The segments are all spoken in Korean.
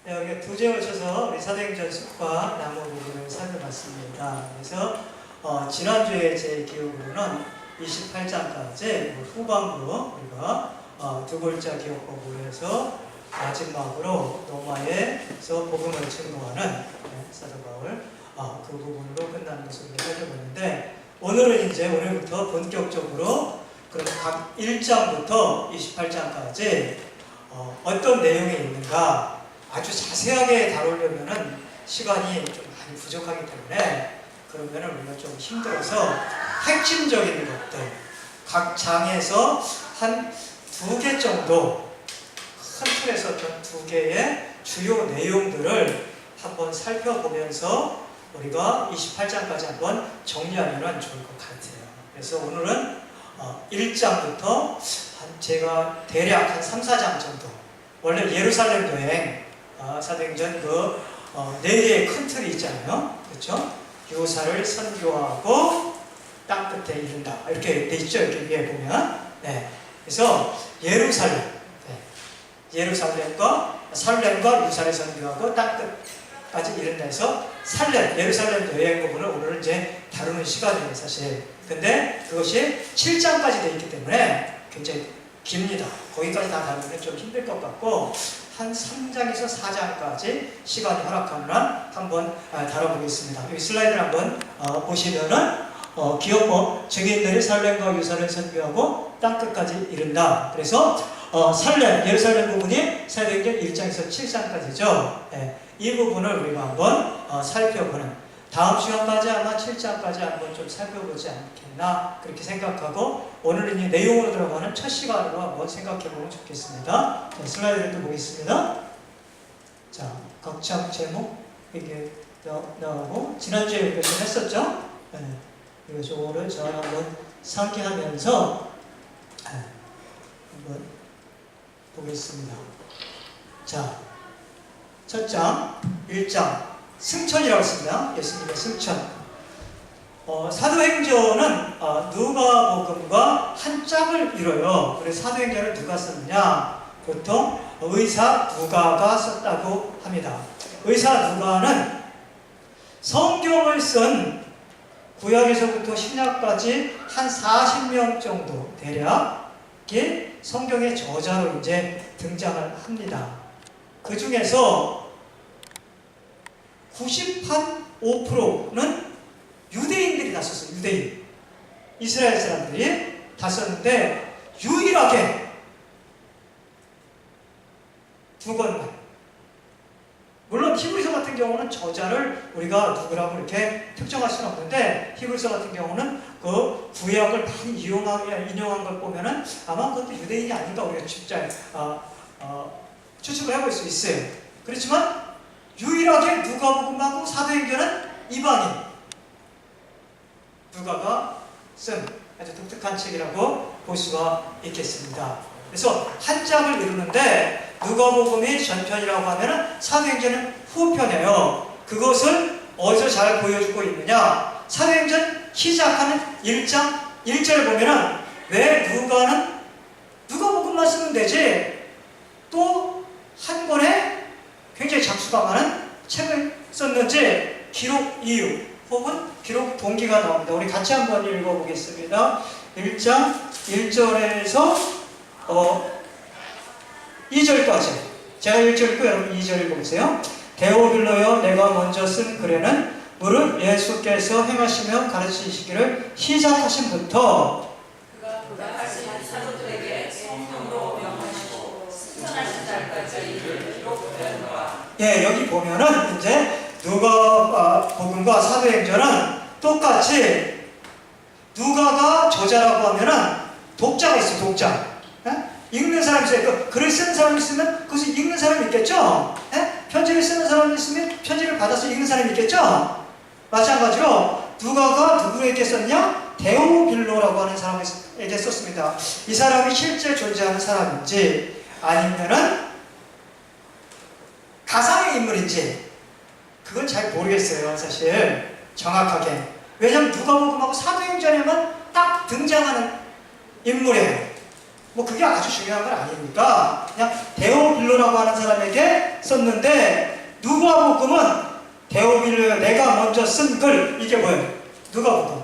네, 여기 두 주에 걸쳐서 우리 사도행전 숲과 나무 부분을 살펴봤습니다. 그래서 지난주에 제 기억으로는 28장까지 후반부 우리가 두 글자 기억법으로 해서 마지막으로 로마에서 복음을 증거하는 사도 바울 그 부분으로 끝나는 것을 살펴봤는데, 오늘부터 본격적으로 그럼 각 1장부터 28장까지 어떤 내용이 있는가 아주 자세하게 다루려면은 시간이 좀 많이 부족하기 때문에, 그러면은 우리가 좀 힘들어서 핵심적인 것들 각 장에서 한 2개 정도, 큰 틀에서 좀 2개의 주요 내용들을 한번 살펴보면서 우리가 28장까지 한번 정리하면 좋을 것 같아요. 그래서 오늘은 1장부터 제가 대략 한 3, 4장 정도, 원래 예루살렘 여행 사도행전 4개의 큰 틀이 있잖아요. 그렇죠? 유사를 선교하고 땅 끝에 이른다, 이렇게 돼 있죠. 여기 위에 보면. 네. 그래서 예루살렘과 유사를 선교하고 땅 끝까지 이른다 해서 예루살렘 여행 부분을 오늘 이제 다루는 시간이에요, 사실. 근데 그것이 7장까지 되어 있기 때문에 굉장히 깁니다. 거기까지 다 다루면 좀 힘들 것 같고, 한 3장에서 4장까지 시간이 허락하는 한 한번 다뤄보겠습니다. 여기 슬라이드를 한번 보시면은 기업법 증인들이 살렘과 유사를 선교하고 땅끝까지 이른다. 그래서 예루살렘 부분이 사도행전 1장에서 7장까지죠. 네, 이 부분을 우리가 한번 살펴보는, 다음 시간까지 아마 7장까지 한번 좀 살펴보지 않겠나 그렇게 생각하고, 오늘은 이 내용으로 들어가는 첫 시간으로 한번 생각해보면 좋겠습니다. 자, 슬라이드를 또 보겠습니다. 자, 각 장 제목 이게 나오고, 지난주에 했었죠? 네, 이거를 저 한번 상기하면서 한번 보겠습니다. 자, 첫 장 1장 승천이라고 했습니다. 예수님의 승천. 사도행전은 누가복음과 한 짝을 이뤄요. 그래서 사도행전을 누가 썼느냐? 보통 의사 누가가 썼다고 합니다. 의사 누가는 성경을 쓴 구약에서부터 신약까지 한 40명 정도 대략의 성경의 저자로 이제 등장을 합니다. 그 중에서 95%는 유대인들이 다 썼어요. 유대인. 이스라엘 사람들이 다 썼는데, 유일하게 2권만. 물론 히브리서 같은 경우는 저자를 우리가 누구라고 이렇게 특정할 수는 없는데, 히브리서 같은 경우는 그 구약을 많이 인용한 걸 보면은 아마 그것도 유대인이 아닌가 우리가 진짜 추측을 해볼 수 있어요. 그렇지만 유일하게 누가복음하고 사도행전은 이방인 누가가 쓴 아주 독특한 책이라고 볼 수가 있겠습니다. 그래서 한 장을 이루는데 누가복음이 전편이라고 하면은 사도행전은 후편이에요. 그것을 어디서 잘 보여주고 있느냐? 사도행전 시작하는 1장 1절을 보면은 왜 누가복음만 쓰면 되지? 또 한 권에 굉장히 작수가 많은 책을 썼는지 기록 이유 혹은 기록 동기가 나옵니다. 우리 같이 한번 읽어보겠습니다. 1장 1절에서 2절까지. 제가 1절 읽고 여러분 2절 읽어보세요. 데오빌로여, 내가 먼저 쓴 글에는 무릇 예수께서 행하시며 가르치시기를 시작하신부터 예, 여기 보면은 이제 누가복음과 사도행전은 똑같이 누가가 저자라고 하면은 독자가 있어요. 독자. 예? 읽는 사람이 있어요. 글을 쓰는 사람이 있으면 그것을 읽는 사람이 있겠죠. 예? 편지를 쓰는 사람이 있으면 편지를 받아서 읽는 사람이 있겠죠. 마찬가지로 누가가 누구에게 썼냐? 데오빌로라고 하는 사람에게 썼습니다. 이 사람이 실제 존재하는 사람인지 아니면은 가상의 인물인지 그건 잘 모르겠어요, 사실 정확하게. 왜냐하면 누가복음하고 사도행전에만 딱 등장하는 인물이에요. 뭐 그게 아주 중요한 건 아니니까 그냥 데오빌로라고 하는 사람에게 썼는데, 누가복음은 데오빌로, 내가 먼저 쓴 글, 이게 뭐예요? 누가복음.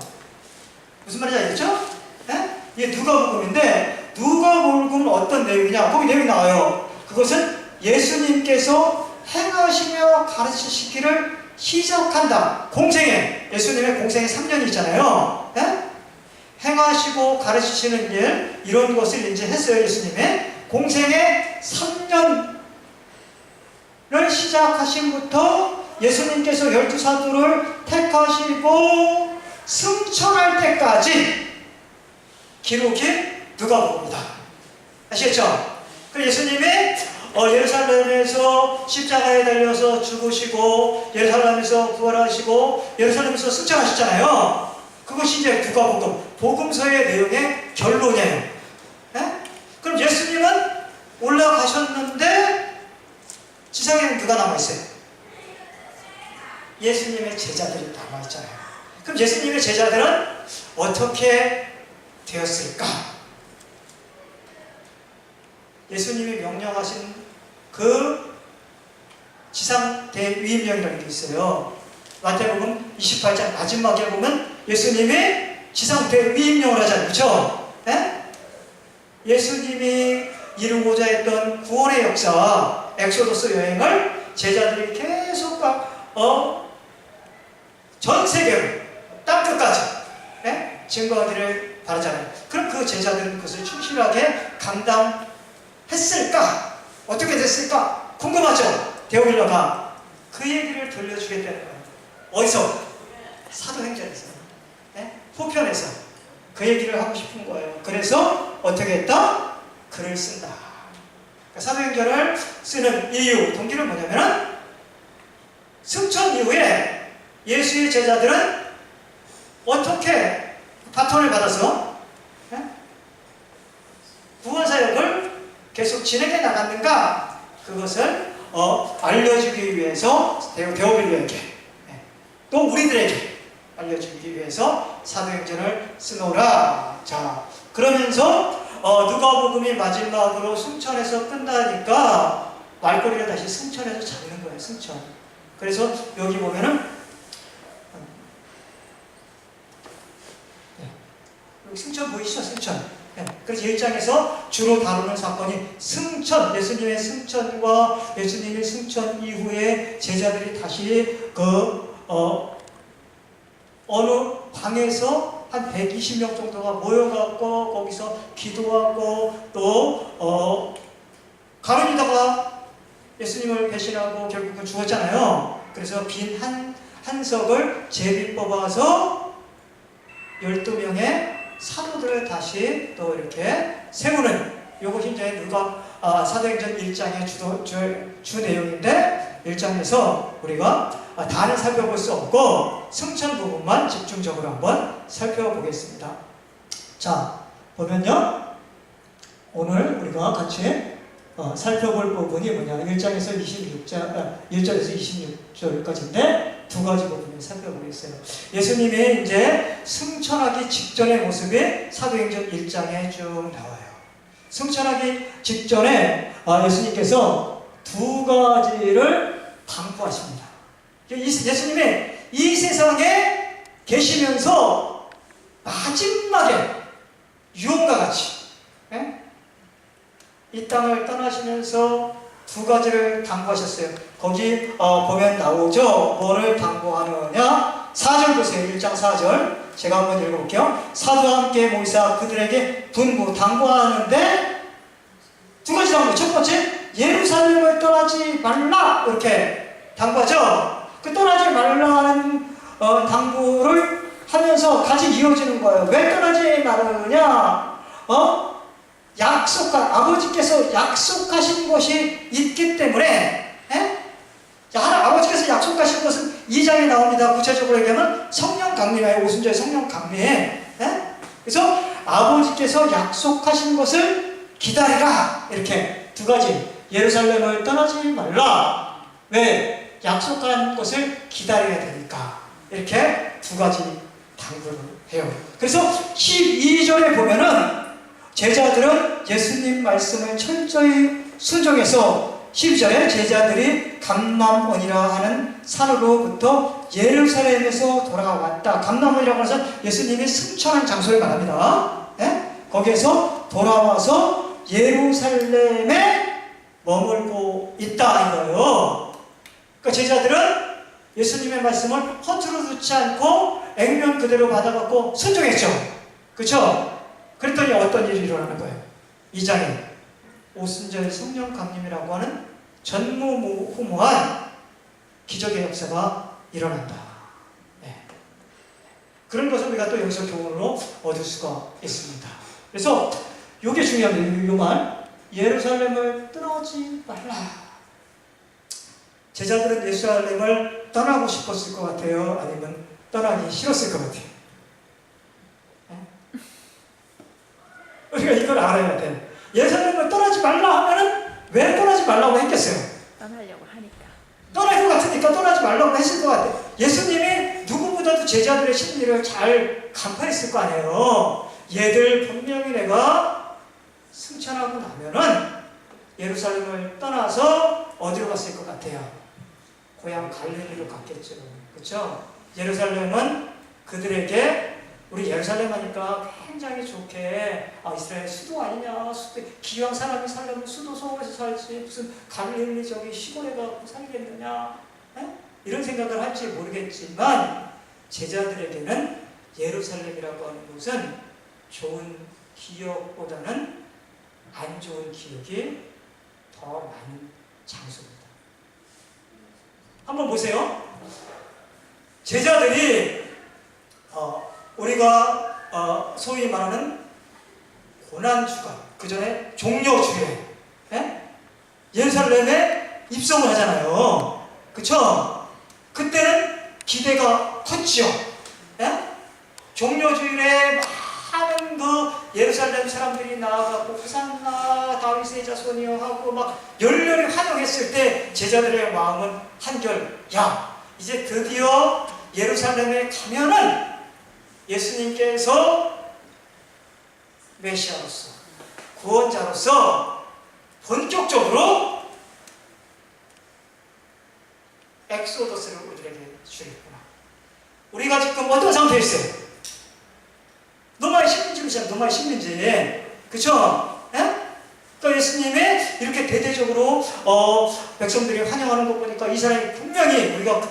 무슨 말인지 알겠죠? 예? 이게 누가복음인데, 누가복음은 어떤 내용이냐? 거기 내용이 나와요. 그것은 예수님께서 행하시며 가르치시기를 시작한다. 공생애, 예수님의 공생애 3년이 있잖아요. 예? 행하시고 가르치시는 일, 이런 것을 이제 했어요. 예수님의 공생애 3년을 시작하신부터 예수님께서 12사도를 택하시고 승천할 때까지 기록이 누가복음이다. 아시겠죠? 그 예수님이 예루살렘에서 십자가에 달려서 죽으시고, 예루살렘에서 부활하시고, 예루살렘에서 승천하셨잖아요. 그것이 이제 누가복음, 복음서의 내용의 결론이에요. 네? 그럼 예수님은 올라가셨는데 지상에는 누가 남아있어요? 예수님의 제자들이 남아있잖아요. 그럼 예수님의 제자들은 어떻게 되었을까? 예수님이 명령하신 그 지상 대위임령이라는 게 있어요. 마태복음 28장 마지막에 보면 예수님이 지상 대위임령을 하잖아요. 그렇죠? 네? 예수님이 이루고자 했던 구원의 역사, 엑소더스 여행을 제자들이 계속 전 세계로 땅끝까지 증거하기를 바라잖아요. 그럼 그 제자들은 그것을 충실하게 감당했을까? 어떻게 됐을까? 궁금하죠? 데오빌러가 그 얘기를 들려주겠다는 거예요. 어디서? 사도행전에서, 포편에서 그 얘기를 하고 싶은 거예요. 그래서 어떻게 했다? 글을 쓴다. 그러니까 사도행전을 쓰는 이유, 동기는 뭐냐면은 승천 이후에 예수의 제자들은 어떻게 바톤을 받아서 구원사역을 계속 진행해 나갔는가, 그것을 알려주기 위해서 데오빌로에게, 또 우리들에게 알려주기 위해서 사도행전을 쓰노라. 자, 그러면서 누가복음이 마지막으로 승천해서 끝나니까 말꼬리를 다시 승천해서 잡는 거예요. 승천. 그래서 여기 보면은 여기 승천 보이시죠? 승천. 그래서 1장에서 주로 다루는 사건이 승천, 예수님의 승천과 예수님의 승천 이후에 제자들이 다시 어느 방에서 한 120명 정도가 모여갖고 거기서 기도하고 또 가룟유다가 예수님을 배신하고 결국은 죽었잖아요. 그래서 빈 한석을 제비 뽑아서 12명의 사도들을 다시 또 이렇게 세우는, 요것이 이제 사도행전 1장의 주 내용인데, 1장에서 우리가 다는 살펴볼 수 없고 승천 부분만 집중적으로 한번 살펴보겠습니다. 자, 보면요, 오늘 우리가 같이 살펴볼 부분이 뭐냐, 1장에서 1절에서 26절까지인데 두 가지 부분을 살펴보겠어요. 예수님의 이제 승천하기 직전의 모습이 사도행전 1장에 쭉 나와요. 승천하기 직전에 예수님께서 두 가지를 당부하십니다. 예수님이 이 세상에 계시면서 마지막에 유언과 같이 이 땅을 떠나시면서 두 가지를 당부하셨어요. 거기 보면 나오죠. 뭐를 당부하느냐? 4절 보세요. 1장 4절. 제가 한번 읽어볼게요. 사도와 함께 모이사 그들에게 당부하는데 두 가지 당부. 첫 번째, 예루살렘을 떠나지 말라, 이렇게 당부하죠. 그 떠나지 말라는 당부를 하면서 같이 이어지는 거예요. 왜 떠나지 말으냐? 아버지께서 약속하신 것이 있기 때문에, 아버지께서 약속하신 것은 2장에 나옵니다. 구체적으로 얘기하면 성령 강림이에요. 오순절의 성령 강림에. 그래서 아버지께서 약속하신 것을 기다리라. 이렇게 두 가지. 예루살렘을 떠나지 말라. 왜? 약속한 것을 기다려야 되니까. 이렇게 두 가지 당부를 해요. 그래서 12절에 보면은 제자들은 예수님 말씀을 철저히 순종해서 12절에 제자들이 감람원이라 하는 산으로부터 예루살렘에서 돌아왔다. 감람원이라고 해서 예수님이 승천한 장소를 말합니다. 예? 거기에서 돌아와서 예루살렘에 머물고 있다 이거예요. 그러니까 제자들은 예수님의 말씀을 허투루 두지 않고 액면 그대로 받아갖고 순종했죠. 그렇죠? 그랬더니 어떤 일이 일어나는 거예요? 2장에 오순절 성령 강림이라고 하는 전무후무한 기적의 역사가 일어난다. 네. 그런 것을 우리가 또 여기서 교훈으로 얻을 수가 있습니다. 그래서 이게 중요합니다. 이 말, 예루살렘을 떠나지 말라. 제자들은 예루살렘을 떠나고 싶었을 것 같아요? 아니면 떠나기 싫었을 것 같아요? 네? 우리가 이걸 알아야 돼. 예루살렘을 떠나지 말라 하면은 왜 떠나지 말라고 했겠어요? 떠나려고 하니까. 떠날 것 같으니까 떠나지 말라고 했을 것 같아요. 예수님이 누구보다도 제자들의 심리를 잘 간파했을 거 아니에요. 얘들 분명히 내가 승천하고 나면은 예루살렘을 떠나서 어디로 갔을 것 같아요? 고향 갈릴리로 갔겠죠. 그렇죠? 예루살렘은 그들에게 우리 예루살렘 하니까 굉장히 좋게 이스라엘 수도 아니냐, 수도, 기왕 사람이 살려면 수도 서울에서 살지 무슨 갈릴리 저기 시골에 가고 살겠느냐, 에? 이런 생각을 할지 모르겠지만 제자들에게는 예루살렘이라고 하는 곳은 좋은 기억보다는 안 좋은 기억이 더 많은 장소입니다. 한번 보세요. 제자들이 우리가 소위 말하는 고난주간, 그 전에 종려주에 예루살렘에 입성을 하잖아요. 그쵸? 그때는 기대가 컸죠. 종려주일에 많은 그 예루살렘 사람들이 나와가고 호산나 다윗의 자손이여 하고 막 열렬히 환영했을 때 제자들의 마음은 한결, 야 이제 드디어 예루살렘에 가면은 예수님께서 메시아로서 구원자로서 본격적으로 엑소더스를 우리에게 주겠구나. 우리가 지금 어떤 상태에 있어요? 너무 심는지 그렇잖아요. 너무 심는지. 그쵸? 또 예수님이 이렇게 대대적으로 백성들이 환영하는 거 보니까 이 사람이 분명히 우리가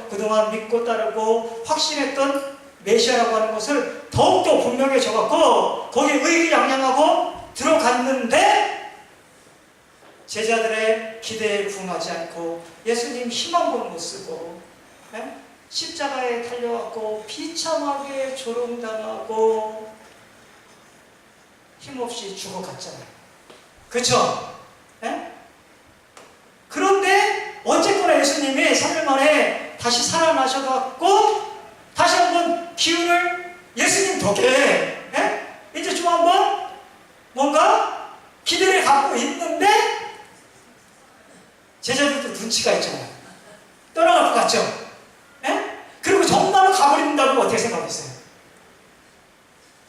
그동안 믿고 따르고 확신했던 메시아라고 하는 것을 더욱더 분명해져갖고 거기에 의기양양하고 들어갔는데 제자들의 기대에 부응하지 않고 예수님 희망본 못 쓰고 십자가에 달려갖고 비참하게 조롱당하고 힘없이 죽어갔잖아요. 그렇죠? 그런데 어쨌거나 예수님이 3일 만에 다시 살아나셔갖고 다시 한번 기운을 예수님 덕에 이제 좀 한번 뭔가 기대를 갖고 있는데 제자들도 눈치가 있잖아요. 떠나갈 것 같죠? 그리고 정말 가버린다고 어떻게 생각했어요?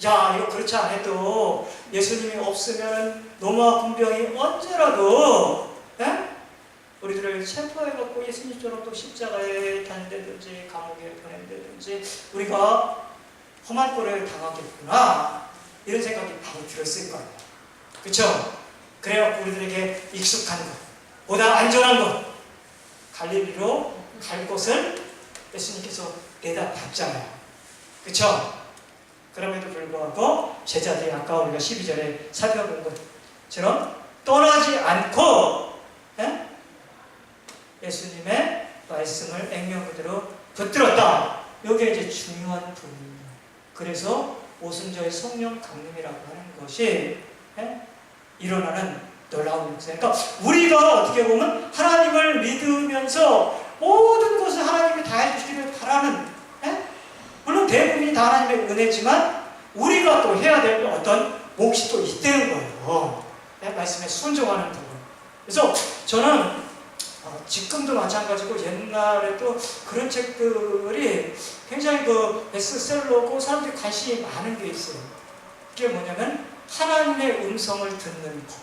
야, 이거 그렇지 않아도 예수님이 없으면 노마 군병이 언제라도 우리들을 체포해갖고 예수님처럼 또 십자가에 단다든지 감옥에 보낸다든지 우리가 험한 꼴을 당하겠구나 이런 생각이 바로 들었을 거예요. 그렇죠? 그래갖고 우리들에게 익숙한 것, 보다 안전한 것, 갈릴리로 갈 곳을 예수님께서 내다봤잖아요. 그렇죠? 그럼에도 불구하고 제자들이 아까 우리가 12절에 살펴본 것처럼 떠나지 않고 예수님의 말씀을 액면 그대로 붙들었다. 이게 이제 중요한 부분입니다. 그래서 오순절 성령 강림이라고 하는 것이 일어나는 놀라운 역사. 그러니까 우리가 어떻게 보면 하나님을 믿으면서 모든 것을 하나님이 다 해주시기를 바라는, 물론 대부분이 다 하나님의 은혜지만 우리가 또 해야 될 어떤 몫이 또 있다는 거예요. 말씀에 순종하는 부분. 그래서 저는 지금도 마찬가지고 옛날에도 그런 책들이 굉장히 그 베스트셀러고 사람들이 관심이 많은 게 있어요. 그게 뭐냐면 하나님의 음성을 듣는 법.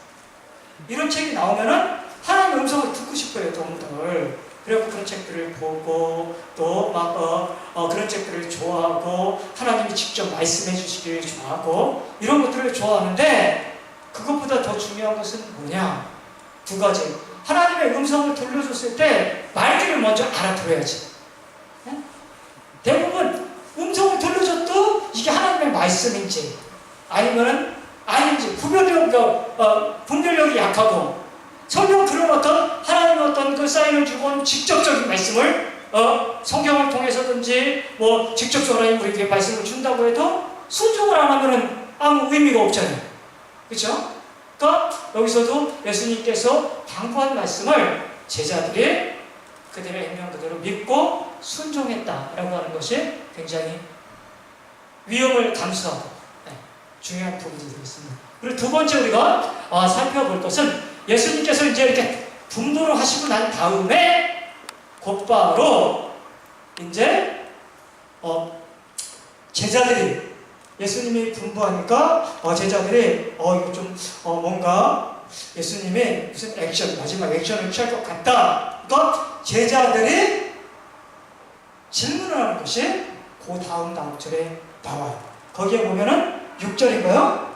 이런 책이 나오면은 하나님의 음성을 듣고 싶어요, 동들. 그래서 그런 책들을 보고 또 막 그런 책들을 좋아하고 하나님이 직접 말씀해 주시기를 좋아하고 이런 것들을 좋아하는데 그것보다 더 중요한 것은 뭐냐? 두 가지. 하나님의 음성을 들려줬을 때 말귀를 먼저 알아들어야지. 네? 대부분 음성을 들려줘도 이게 하나님의 말씀인지 아니면은 아닌지 분별력이 약하고 설령 그런 어떤 하나님의 어떤 그 사인을 주고 직접적인 말씀을 성경을 통해서든지 뭐 직접적으로 우리에게 말씀을 준다고 해도 순종을 안 하면은 아무 의미가 없잖아요. 그렇죠? 그러니까 여기서도 예수님께서 당부한 말씀을 제자들이 그들의 행명 그대로 믿고 순종했다라고 하는 것이 굉장히 위험을 감수하고 중요한 부분이 되겠습니다. 그리고 두 번째 우리가 살펴볼 것은 예수님께서 이제 이렇게 분부를 하시고 난 다음에 곧바로 이제 제자들이 예수님이 분부하니까 제자들이 이거 좀 뭔가 예수님이 무슨 마지막 액션을 취할 것 같다. 그러니까 제자들이 질문을 하는 것이 그 다음 절에 나와요. 거기에 보면은 6절인가요?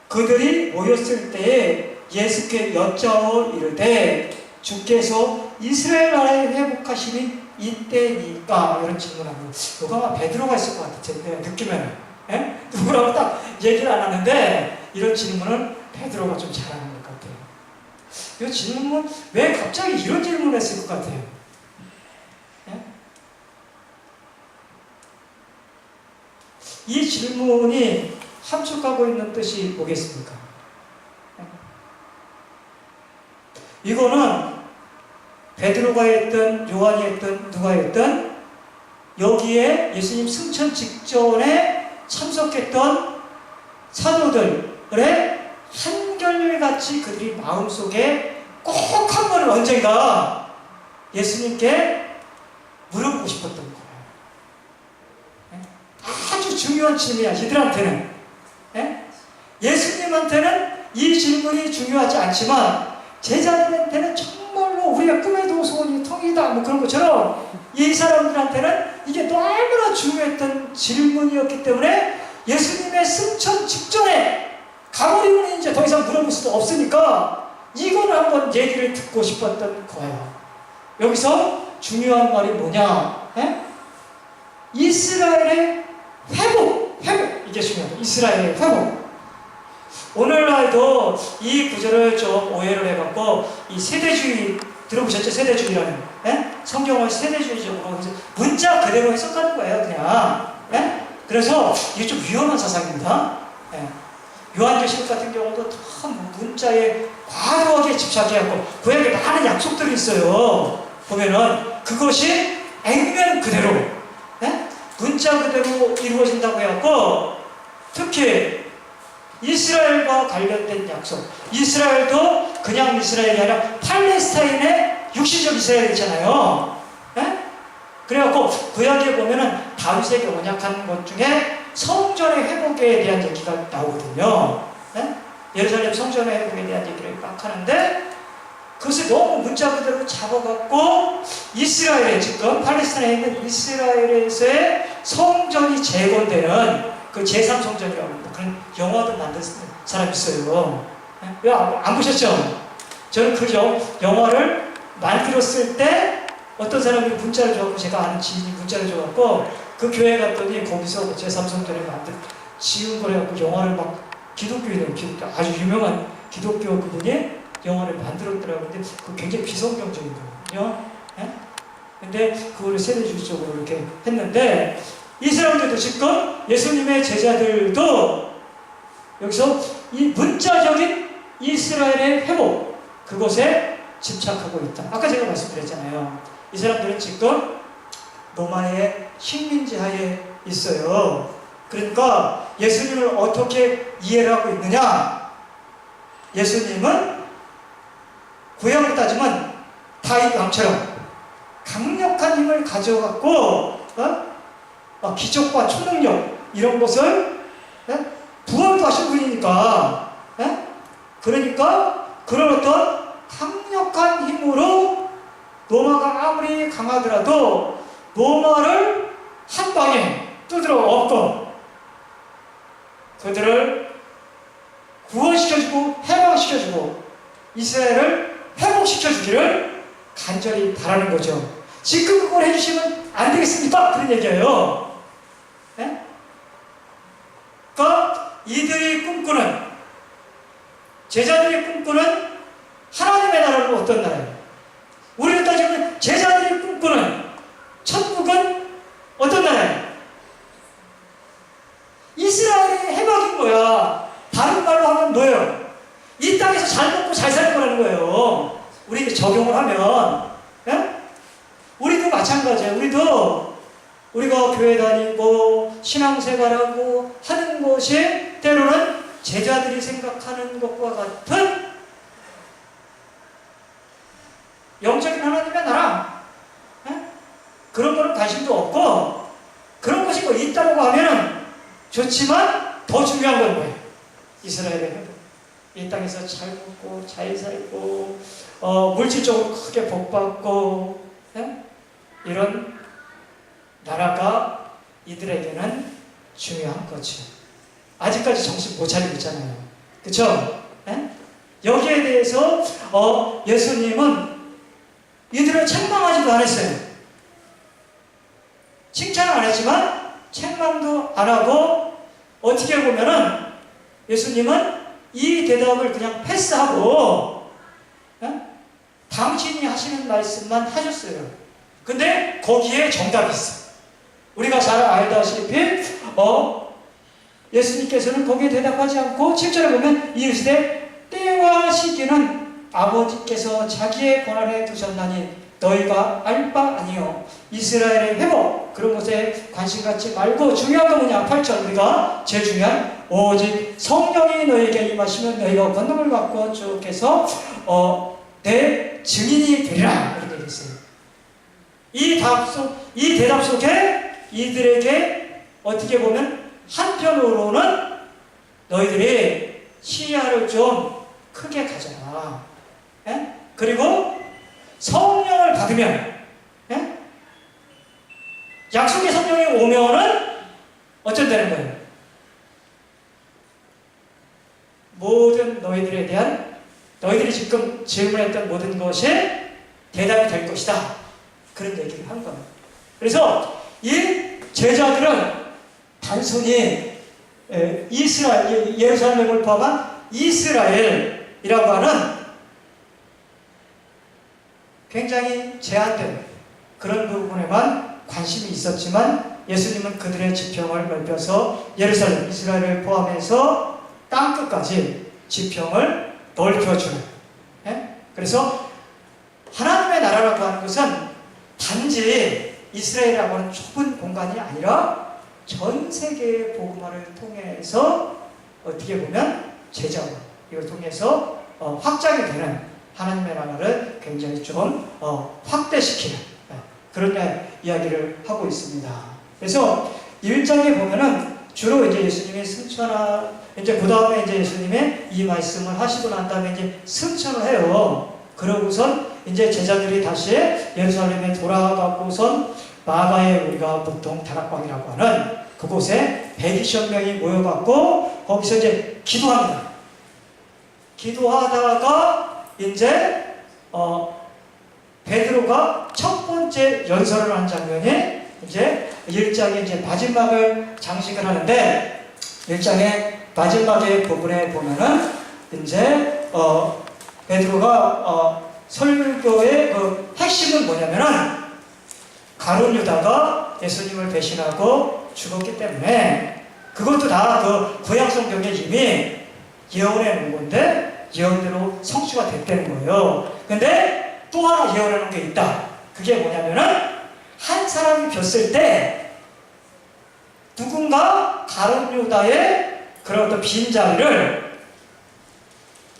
그들이 모였을 때에 예수께 여짜오 이르되 주께서 이스라엘 나라의 회복하심이 이때니까 이런 질문하고 이거 아마 베드로가 있을 것 같아. 제 느낌에는 누구라고 딱 얘기를 안 하는데 이런 질문은 베드로가 좀 잘하는 것 같아요. 이 질문 왜 갑자기 이런 질문을 했을 것 같아요? 이 질문이 함축하고 있는 뜻이 뭐겠습니까? 이거는 베드로가 했든 요한이 했든 누가 했든 여기에 예수님 승천 직전에 참석했던 사도들의 한결같이 그들이 마음속에 꼭 한 번은 언젠가 예수님께 물어보고 싶었던 거예요. 아주 중요한 질문이야, 이들한테는. 예수님한테는 이 질문이 중요하지 않지만 제자들한테는 정말로 우리가 꿈에도 소원이 통이다 뭐 그런 것처럼 이 사람들한테는 이게 너무나 중요했던 질문이었기 때문에 예수님의 승천 직전에 가버리면 이제 더 이상 물어볼 수도 없으니까 이거는 한번 얘기를 듣고 싶었던 거예요. 여기서 중요한 말이 뭐냐? 이스라엘의 회복 이게 중요해요. 이스라엘의 회복. 오늘날도 이 구절을 좀 오해를 해갖고 이 세대주의 들어보셨죠? 세대주의라는 성경을 세대주의적으로 문자 그대로 해석하는 거예요, 그냥. 그래서 이게 좀 위험한 사상입니다. 요한계시록 같은 경우도 다 문자에 과도하게 집착해갖고 그에게 많은 약속들이 있어요. 보면은 그것이 액면 그대로 문자 그대로 이루어진다고 해갖고 특히 이스라엘과 관련된 약속. 이스라엘도 그냥 이스라엘이 아니라 팔레스타인의 육신적 이스라엘이잖아요. 그래갖고 구약에 보면은 다윗에게 언약한 것 중에 성전의 회복에 대한 얘기가 나오거든요. 예루살렘 성전의 회복에 대한 얘기를 막 하는데 그것을 너무 문자 그대로 잡아갖고 이스라엘에 지금 팔레스타인에 있는 이스라엘에서의 성전이 재건되는 그 제3성전이라고 합니다. 그런 영화도 만든 사람이 있어요. 왜 안 보셨죠? 저는 그 영화를 만들었을 때 어떤 사람이 문자를 줘갖고 제가 아는 지인이 문자를 줘갖고 그 교회 갔더니 거기서 제3성전을 지은 거래갖고 영화를 막 기독교 아주 유명한 기독교 그분이 영화를 만들었더라고요. 근데 그 굉장히 비성경적인 거거든요. 근데 그거를 세대주의적으로 이렇게 했는데 이 사람들도 지금 예수님의 제자들도 여기서 이 문자적인 이스라엘의 회복 그것에 집착하고 있다. 아까 제가 말씀드렸잖아요. 이 사람들은 지금 로마의 식민지 하에 있어요. 그러니까 예수님을 어떻게 이해를 하고 있느냐? 예수님은 구약으로 따지면 다윗 왕처럼 강력한 힘을 가져갖고 기적과 초능력 이런 것을 부활도 하신 분이니까. 예? 그러니까 그런 어떤 강력한 힘으로 로마가 아무리 강하더라도 로마를 한 방에 두드러 엎고 그들을 구원시켜주고 해방시켜주고 이스라엘을 회복시켜주기를 간절히 바라는 거죠. 지금 그걸 해주시면 안 되겠습니까? 그런 얘기예요. 네? 그러니까 이들이 꿈꾸는, 제자들이 꿈꾸는 하나님의 나라는 어떤 나라예요? 우리가 따지면 제자들이 꿈꾸는 천국은 어떤 나라예요? 이스라엘의 해방인 거야. 다른 말로 하면 뭐예요? 이 땅에서 잘 먹고 잘 살 거라는 거예요. 우리 적용을 하면. 예? 우리도 마찬가지예요. 우리가 교회 다니고 신앙생활하고 하는 것이 때로는 제자들이 생각하는 것과 같은 영적인 하나님의 나라, 예? 그런 거는 관심도 없고 그런 것이 뭐 있다고 하면은 좋지만 더 중요한 건 뭐예요? 이스라엘의 회복. 이 땅에서 잘 먹고 잘 살고 물질적으로 크게 복받고, 예? 이런 나라가 이들에게는 중요한 거죠. 아직까지 정신 못 차리고 있잖아요. 그렇죠? 예? 여기에 대해서 예수님은 이들을 책망하지도 않았어요. 칭찬은 안 했지만 책망도 안 하고 어떻게 보면은 예수님은 이 대답을 그냥 패스하고 당신이 하시는 말씀만 하셨어요. 근데 거기에 정답이 있어. 우리가 잘 알다시피 예수님께서는 거기에 대답하지 않고 7절에 보면 이르시되 때와 시기는 아버지께서 자기의 권한에 두셨나니 너희가 알 바 아니요. 이스라엘의 회복 그런 것에 관심 갖지 말고 중요한 건 뭐냐? 8절 우리가 제일 중요한 오직 성령이 너희에게 임하시면 너희가 권능을 받고 쭉 해서 내 증인이 되리라 이렇게 얘기했어요. 이 대답 속에 이들에게 어떻게 보면 한편으로는 너희들이 시야를 좀 크게 가져라. 예? 그리고 성령을 받으면, 예? 약속의 성령이 오면은 어쩐다는 거예요? 모든 너희들에 대한 너희들이 지금 질문했던 모든 것이 대답이 될 것이다. 그런 얘기를 한 겁니다. 그래서 이 제자들은 단순히 예루살렘을 포함한 이스라엘이라고 하는 굉장히 제한된 그런 부분에만 관심이 있었지만 예수님은 그들의 지평을 넓혀서 예루살렘, 이스라엘을 포함해서 땅끝까지 지평을 넓혀주는. 예? 그래서 하나님의 나라라고 하는 것은 단지 이스라엘이라고 하는 좁은 공간이 아니라 전 세계의 복음화를 통해서 어떻게 보면 제자와 이걸 통해서 확장이 되는 하나님의 나라를 굉장히 좀 확대시키는 그런 이야기를 하고 있습니다. 그래서 1장에 보면은 주로 이제 예수님이 이제 그 다음에 이제 예수님의 이 말씀을 하시고 난 다음에 이제 승천을 해요. 그러고선 이제 제자들이 다시 예루살렘에 돌아가고선 마가에 우리가 보통 다락방이라고 하는 그곳에 120명이 모여갖고 거기서 이제 기도합니다. 기도하다가 이제 베드로가 첫 번째 연설을 한 장면이 이제 1장의 이제 마지막을 장식을 하는데 1장의 마지막의 부분에 보면은 이제 베드로가 설교의 그 핵심은 뭐냐면은 가룟 유다가 예수님을 배신하고 죽었기 때문에 그것도 다 그 구약 성경에 이미 예언해 놓은 건데 예언대로 성취가 됐다는 거예요. 근데 또 하나 예언해 놓은 게 있다. 그게 뭐냐면은 한 사람이 폈을 때 누군가 가룟 유다의 그런 어떤 빈자리를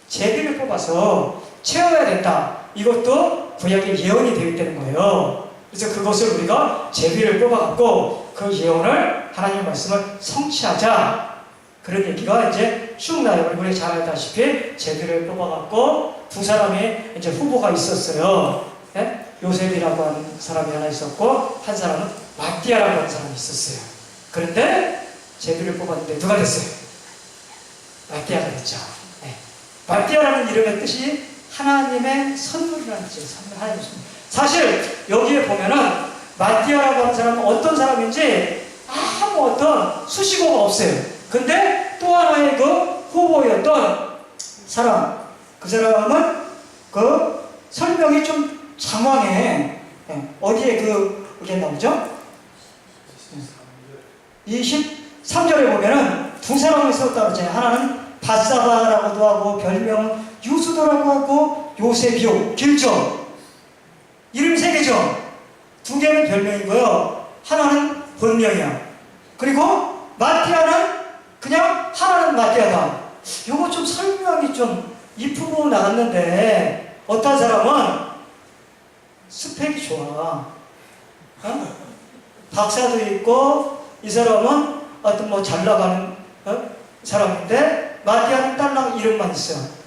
제비를 뽑아서 채워야 된다. 이것도 구약에 예언이 되어 있다는 거예요. 그래서 그것을 우리가 제비를 뽑아갖고 그 예언을 하나님의 말씀을 성취하자. 그런 얘기가 이제 쭉 나요. 우리 잘 알다시피 제비를 뽑아갖고 두 사람이 이제 후보가 있었어요. 예? 요셉이라고 하는 사람이 하나 있었고 한 사람은 마띠아라고 하는 사람이 있었어요. 그런데 제비를 뽑았는데 누가 됐어요? 마띠아가 됐죠. 예. 마띠아라는 이름의 뜻이 하나님의 선물이라는 뜻이에요. 선물, 하나님의 선물. 사실 여기에 보면은 마띠아라고 하는 사람은 어떤 사람인지 아무 어떤 수식어가 없어요. 근데 또 하나의 그 후보였던 사람, 그 사람은 그 설명이 좀 장황해. 어디에 그게 나오죠? 23절에 보면은 두 사람이 있었다고 했잖아요. 하나는 바사바라고도 하고 별명은 유수도라고 하고 요셉이요. 길죠? 이름이 세 개죠? 두 개는 별명이고요. 하나는 본명이야. 그리고 마띠아는 그냥 하나는 마띠아다. 이거 좀 설명이 좀 이쁘고 나왔는데 어떤 사람은 스펙이 좋아. 어? 박사도 있고 이 사람은 어떤 뭐 잘 나가는 사람인데 마띠아는 딸랑 이름만 있어.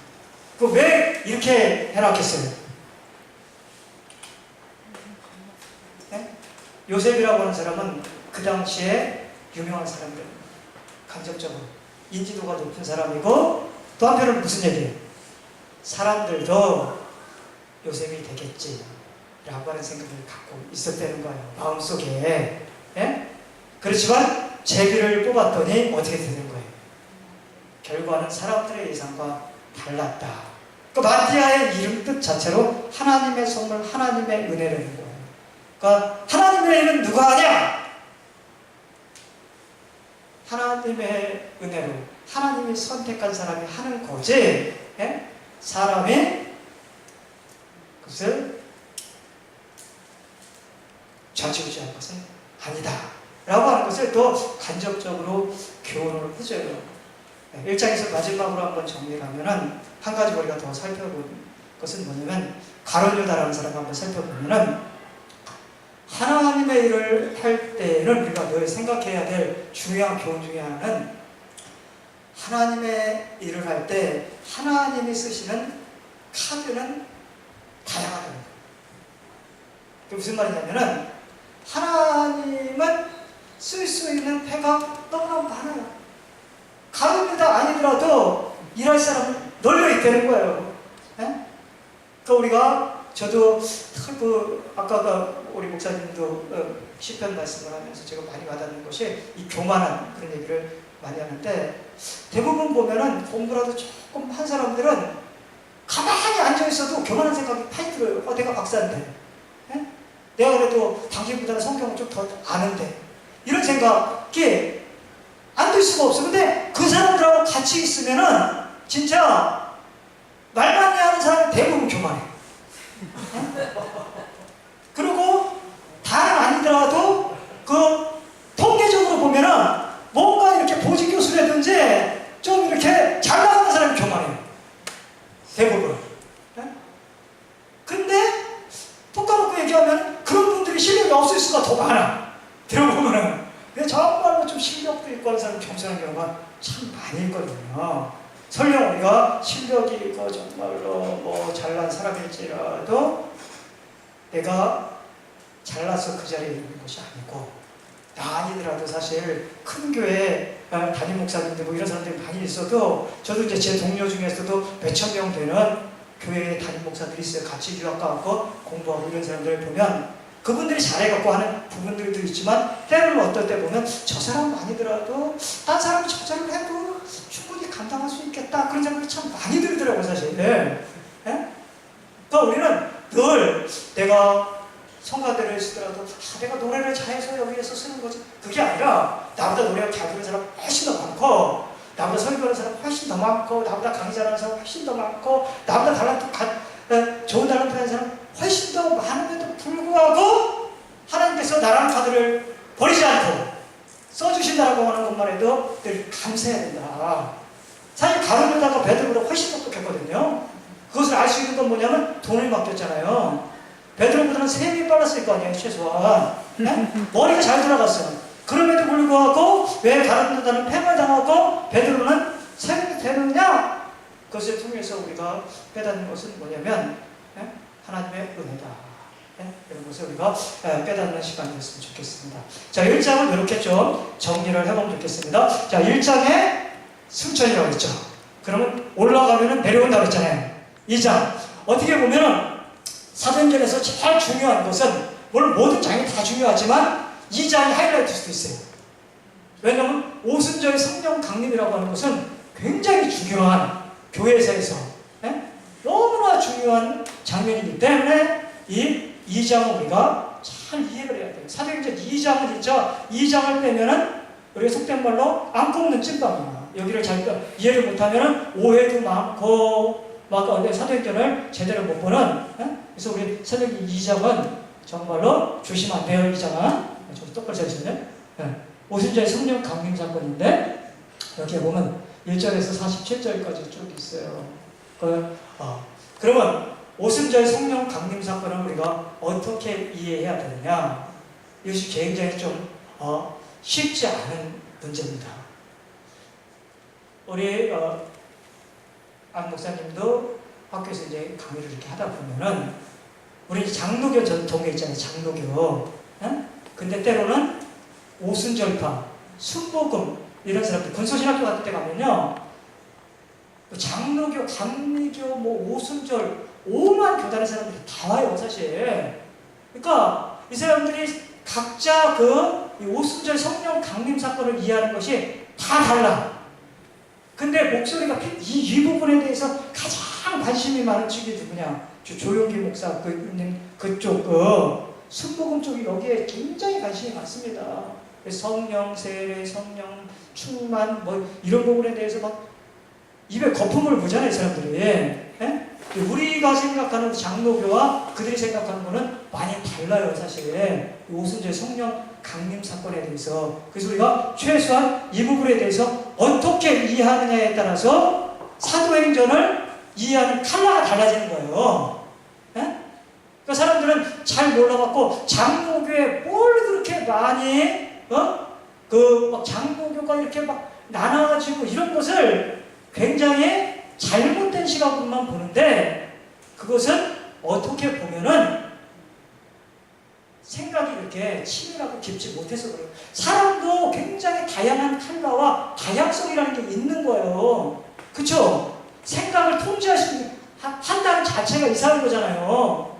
그 왜 이렇게 해놨겠어요? 네? 요셉이라고 하는 사람은 그 당시에 유명한 사람들, 간접적으로 인지도가 높은 사람이고 또 한편으로는 무슨 얘기예요? 사람들도 요셉이 되겠지 라고 하는 생각을 갖고 있었다는 거예요. 마음속에. 예? 그렇지만 제비를 뽑았더니 어떻게 되는 거예요? 결과는 사람들의 예상과 달랐다. 그 마띠아의 이름 뜻 자체로 하나님의 선물, 하나님의 은혜라는 거예요. 그러니까 하나님의 일은 누가 하냐? 하나님의 은혜로 하나님이 선택한 사람이 하는 거지. 예? 사람이 그것을 좌지우지할 것은 아니다 라고 하는 것을 또 간접적으로 교훈을 해줘요. 1장에서 마지막으로 한번 정리하면은 한 가지 우리가 더 살펴볼 것은 뭐냐면 가룟유다라는 사람을 한번 살펴보면은 하나님의 일을 할 때는 우리가 늘 생각해야 될 중요한 교훈 중에 하나는 하나님의 일을 할 때 하나님이 쓰시는 카드는 다양하다는 거예요. 그게 무슨 말이냐면은 하나님은 쓸 수 있는 패가 너무너무 많아요. 가룟유다 아니더라도 일할 사람은 널려 있다는 거예요. 네? 그러니까 우리가 저도 아까 우리 목사님도 시편 말씀을 하면서 제가 많이 와닿는 것이 이 교만한 그런 얘기를 많이 하는데 대부분 보면은 공부라도 조금 한 사람들은 가만히 앉아 있어도 교만한 생각이 파이 들어요. 내가 박사인데, 네? 내가 그래도 당신보다는 성경을 좀 더 아는데 이런 생각이 안 들 수가 없어. 근데 그 사람들하고 같이 있으면은 진짜 말 많이 하는 사람이 대부분 교만해. 그리고 다는 아니더라도 그 통계적으로 보면은 뭔가 이렇게 보직 교수라든지 좀 이렇게 잘 나가는 사람이 교만해요. 대부분. 근데 톡까놓고 얘기하면 그런 분들이 실력이 없을 수가 더 많아. 들어보면은. 근데 정말로 좀 실력도 있고 하는 사람이 겸손한 경우가 참 많이 있거든요. 설령 우리가 실력이 있고 정말로 뭐 잘난 사람일지라도 내가 잘나서 그 자리에 있는 것이 아니고 나 아니더라도 사실 큰 교회 담임 목사님들 뭐 이런 사람들이 많이 있어도 저도 이제 제 동료 중에서도 몇천 명 되는 교회에 담임 목사들이 있어요. 같이 유학 가고 공부하고 이런 사람들을 보면 그분들이 잘해갖고 하는 부분들도 있지만 때로는 어떨 때 보면 저 사람 아니더라도 딴 사람이 저절을 해도 충분히 감당할 수 있겠다 그런 생각이 참 많이 들더라고요 사실. 네. 네? 그러니까 우리는 늘 내가 성가대를 쓰더라도 내가 노래를 잘해서 여기에서 쓰는 거지 그게 아니라 나보다 노래가 잘 부르는 사람 훨씬 더 많고 나보다 설교하는 사람 훨씬 더 많고 나보다 강의 잘하는 사람 훨씬 더 많고 나보다 좋은 달란트 하는 사람 훨씬 더 많음에도 불구하고 하나님께서 나라는 카드를 버리지 않고 써주신다라고 하는 것만 해도 늘 감사해야 된다. 사실 가룟유다가 베드로보다 훨씬 똑똑했거든요. 그것을 알 수 있는 건 뭐냐면 돈을 맡겼잖아요. 베드로보다는 3배 빨랐을 거 아니에요 최소한. 네? 머리가 잘 돌아갔어요. 그럼에도 불구하고 왜 다른 여자는 팽을 당하고 베드로는 생이 되느냐? 그것을 통해서 우리가 깨닫는 것은 뭐냐면 하나님의 은혜다. 이런 것을 우리가 깨닫는 시간이었으면 좋겠습니다. 자, 1장은 이렇게 좀 정리를 해보면 좋겠습니다. 자, 1장에 승천이라고 했죠. 그러면 올라가면은 내려온다고 했잖아요. 2장. 어떻게 보면은 사도행전에서 제일 중요한 것은, 물론 모든 장이 다 중요하지만 2장이 하이라이트일 수도 있어요. 왜냐하면 오순절 성령 강림이라고 하는 것은 굉장히 중요한, 교회에서 너무나 중요한 장면이기 때문에 이 2장은 우리가 잘 이해를 해야 돼요. 사도행전 2장은 진짜 2장을 빼면은 우리가 속된 말로 안 꼽는 찐빵이야. 여기를 잘 이해를 못하면은 오해도 많고 막 사도행전을 제대로 못 보는. 그래서 우리 사도행전 2장은 정말로 조심하면 안 돼요. 2장은 좀 똑바로 잘 있었네. 오순절 성령 강림 사건인데 여기에 보면 1절에서 47절까지 쭉 있어요. 그러면 오순절 성령 강림 사건을 우리가 어떻게 이해해야 되느냐? 이것이 굉장히 좀 쉽지 않은 문제입니다. 우리 안 목사님도 학교에서 이제 강의를 이렇게 하다 보면은 우리 장로교 전통에 있잖아요. 장로교. 근데 때로는 오순절파, 순복음 이런 사람들 군소신학교 같은 데 가면요, 장로교, 감리교, 오순절 오만 교단의 사람들이 다 와요, 사실. 그러니까 이 사람들이 각자 이 오순절 성령 강림 사건을 이해하는 것이 다 달라. 근데 목소리가 이 부분에 대해서 가장 관심이 많은 측이 누구냐? 조용기 목사 그쪽 순복음 쪽이 여기에 굉장히 관심이 많습니다. 성령 세례, 성령 충만 이런 부분에 대해서 막 입에 거품을 부잖아요, 사람들이. 우리가 생각하는 장로교와 그들이 생각하는 거는 많이 달라요, 사실. 오순절 성령 강림 사건에 대해서. 그래서 우리가 최소한 이 부분에 대해서 어떻게 이해하느냐에 따라서 사도행전을 이해하는 칼라가 달라지는 거예요. 그러니까 사람들은 잘 몰라갖고 장로교에 뭘 그렇게 많이 막 장로교가 이렇게 막 나눠가지고 이런 것을 굉장히 잘못된 시각으로만 보는데, 그것은 어떻게 보면은 생각이 그렇게 치밀하고 깊지 못해서 그래요. 사람도 굉장히 다양한 칼라와 다양성이라는 게 있는 거예요. 그쵸? 생각을 통제할 수 있는 판단 자체가 이상한 거잖아요.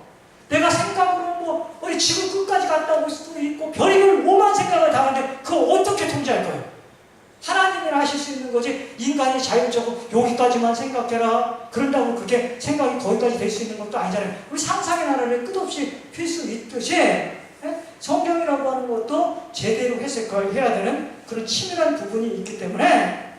내가 생각으로 어디 지구 끝까지 갔다 올 수도 있고 별의별 오만 생각을 다 하는데 그걸 어떻게 통제할 거예요? 하나님이라 하실 수 있는 거지, 인간이 자율적으로 여기까지만 생각해라 그런다고 그렇게 생각이 거기까지 될 수 있는 것도 아니잖아요. 우리 상상의 나라를 끝없이 필 수 있듯이 성경이라고 하는 것도 제대로 해석을 해야 되는 그런 치밀한 부분이 있기 때문에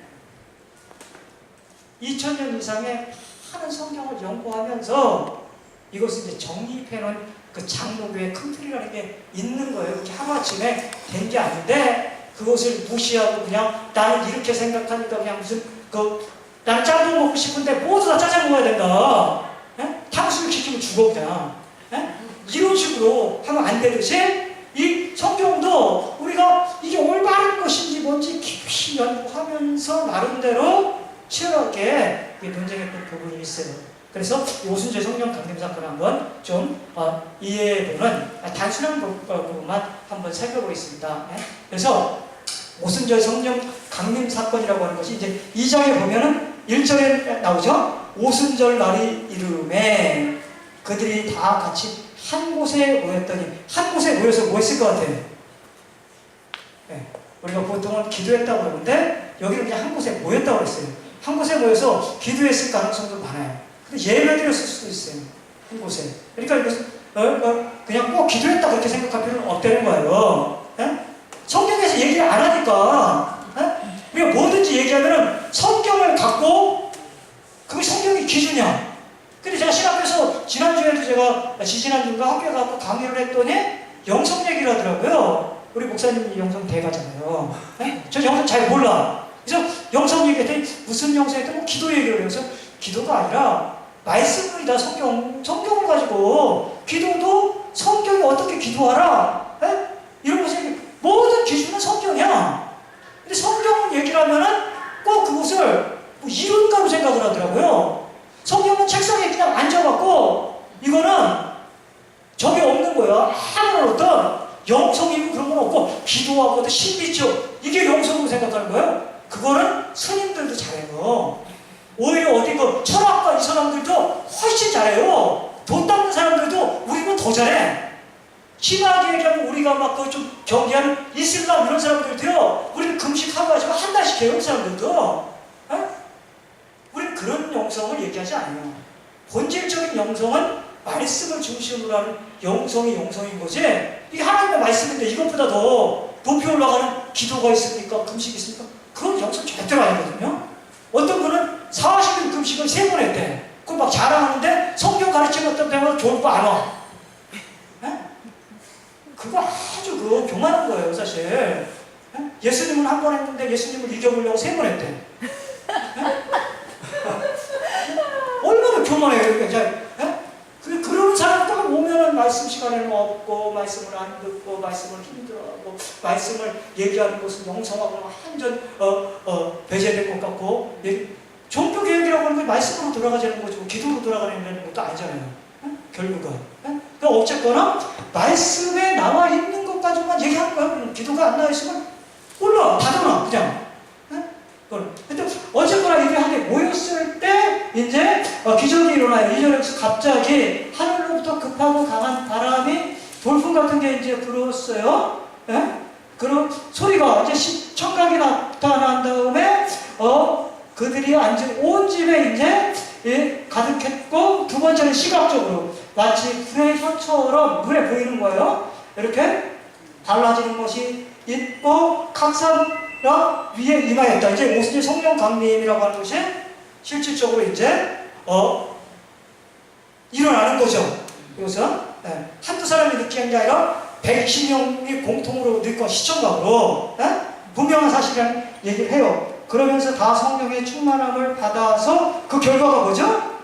2000년 이상의 많은 성경을 연구하면서 이것을 이제 정립해놓은 그 장로교의 큰 틀이라는 게 있는 거예요. 그렇게 하루아침에 된 게 아닌데 그것을 무시하고 그냥 나는 이렇게 생각하니까 그냥 무슨 나는 짬뽕 먹고 싶은데 모두 다 짜장 먹어야 된다. 탕수육 시키면 죽어 그냥. 이런 식으로 하면 안 되듯이 이 성경도 우리가 이게 올바른 것인지 뭔지 깊이 연구하면서 나름대로 치열하게 논쟁했던 부분이 있어요. 그래서 오순절 성령 강림 사건을 한번 좀 이해해보는 단순한 부분만 한번 살펴보겠습니다. 그래서 오순절 성령 강림 사건이라고 하는 것이 이제 2장에 보면은 1절에 나오죠. 오순절 날이 이르매 그들이 다 같이 한 곳에 모였더니, 한 곳에 모여서 뭐 했을 것 같아요? 우리가 보통은 기도했다고 그러는데 여기는 그냥 한 곳에 모였다고 했어요. 한 곳에 모여서 기도했을 가능성도 많아요. 근데 예배 드렸을 수도 있어요. 한 곳에. 그러니까 이것은 그냥 꼭 기도했다 그렇게 생각할 필요는 없다는 거예요. 성경에서 얘기를 안 하니까 우리가 뭐든지 얘기하면은 성경을 갖고 그게 성경이 기준이야. 근데 제가 신학교에서 지난주에도 제가 지지난주인가 학교에 가서 강의를 했더니 영성 얘기를 하더라고요. 우리 목사님이 영성 대가잖아요. 저 영성 잘 몰라. 그래서 영성 얘기했더니 무슨 영성 했더니 기도 얘기를 해서 기도가 아니라 말씀이다. 성경을 가지고 기도도 성경이 어떻게 기도하라 이런 것을 모든 기준은 성경 아무런 어떤 영성이고 그런 건 없고 기도하고 어떤 신비적 이게 영성으로 생각하는 거예요. 그거는 스님들도 잘해요. 오히려 어디 그 철학과 이 사람들도 훨씬 잘해요. 돈 닦는 사람들도 우리보다 더 잘해. 심하게 얘기하면 우리가 막 그 좀 경계하는 이슬람 이런 사람들도요. 우리는 금식하고 가지고 한 달씩 해요. 그 사람들도. 에? 우리는 그런 영성을 얘기하지 않아요. 본질적인 영성은 말씀을 중심으로 하는 영성이 영성인 거지. 이게 하나님의 말씀인데 이것보다 더 높이 올라가는 기도가 있습니까? 금식이 있습니까? 그건 영성 절대로 아니거든요. 어떤 분은 40일 금식을 3번 했대. 그걸 막 자랑하는데 성경 가르치는 어떤 때문에 좋을 거 안 와. 에? 그거 아주 그 교만한 거예요, 사실. 에? 예수님은 한 번 했는데 예수님을 이겨보려고 3번 했대. 얼마나 교만해요, 이게. 그런 사람들 오면은 말씀 시간에는 없고, 말씀을 안 듣고, 말씀을 힘들어하고, 말씀을 얘기하는 것은 영성하고 완전 배제될 것 같고, 종교개혁이라고 하는 건 말씀으로 돌아가자는 거죠. 기도로 돌아가는 것도 아니잖아요. 결국은. 그러니까 어쨌거나 말씀에 나와 있는 것 가지고만 얘기하는 거야. 기도가 안 나와 있으면 올라 닫아놔 그냥. 근데 어쨌거나 이게 한게 모였을 때 이제 기적이 일어나요. 2절에서 갑자기 하늘로부터 급하고 강한 바람이 돌풍 같은 게 이제 불었어요. 예? 그런 소리가 이제 청각이 나타난 다음에 그들이 앉은 온 집에 이제 가득했고, 두 번째는 시각적으로 마치 불의 혀처럼 눈에 보이는 거예요. 이렇게 달라지는 것이 있고 각사가 위에 임하였다. 이제 무슨 성령 강림이라고 하는 것이 실질적으로 이제 일어나는 거죠. 이것은 한두 사람이 느끼는 게 아니라 120명이 공통으로 느끼고 시청각으로 분명한 사실이라는 얘기를 해요. 그러면서 다 성령의 충만함을 받아서 그 결과가 뭐죠?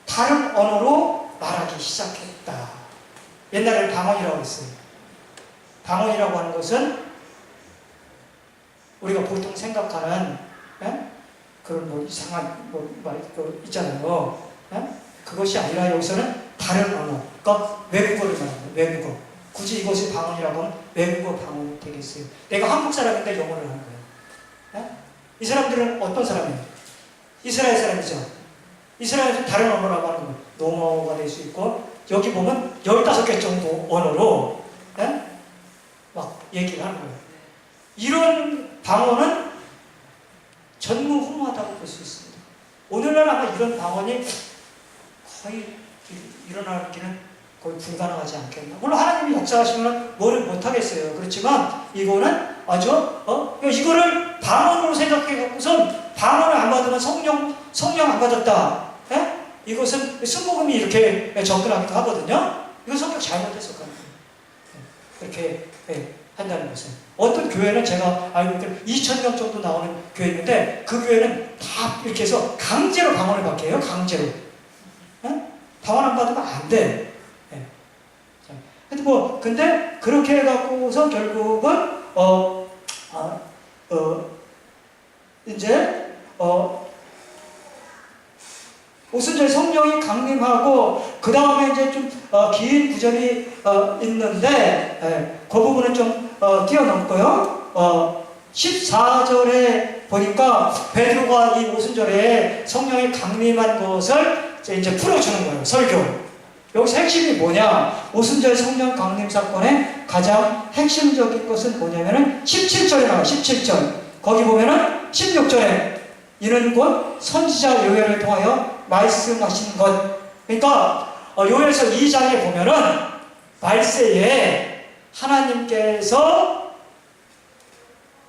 다른 언어로 말하기 시작했다. 옛날에는 방언이라고 했어요. 방언이라고 하는 것은 우리가 보통 생각하는 그런 뭐 이상한 말 있잖아요. 그것이 아니라 여기서는 다른 언어, 그러니까 외국어를 말합니다. 외국어. 굳이 이것이 방언이라고 하면 외국어 방언이 되겠어요. 내가 한국 사람인데 영어를 하는 거예요. 이 사람들은 어떤 사람이에요? 이스라엘 사람이죠. 이스라엘에서 다른 언어라고 하는 거예요. 농어가 될 수 있고, 여기 보면 15개 정도 언어로 막 얘기를 하는 거예요. 이런 방언은 전무후무하다고 볼 수 있습니다. 오늘날 아마 이런 방언이 거의 일어나기는 거의 불가능하지 않겠나. 물론 하나님이 역사하시면 뭐를 못하겠어요. 그렇지만 이거는 아주 이거를 방언으로 생각해갖고선 방언을 안 받으면 성령 안 받았다. 이것은 순복음이 이렇게 접근하기도 하거든요. 이건 성격 잘못했을 거예요. 그렇게 한다는 것은. 어떤 교회는 제가 알고 있기로는 2,000명 정도 나오는 교회 있는데, 그 교회는 다 이렇게 해서 강제로 방언을 받게 해요. 강제로. 방언 안 받으면 안 돼. 근데 그렇게 해갖고서 결국은 이제 오순절 성령이 강림하고, 그 다음에 이제 좀 긴 구절이 있는데 그 부분은 좀 뛰어넘고요. 14절에 보니까 베드로가 이 오순절에 성령이 강림한 것을 이제 풀어주는 거예요. 설교. 여기서 핵심이 뭐냐? 오순절 성령 강림 사건의 가장 핵심적인 것은 뭐냐면은 17절에 나와요. 17절. 거기 보면은 16절에 이는 곧 선지자 요엘을 통하여 말씀하신 것. 그러니까 요엘서 2장에 보면은 말세에 하나님께서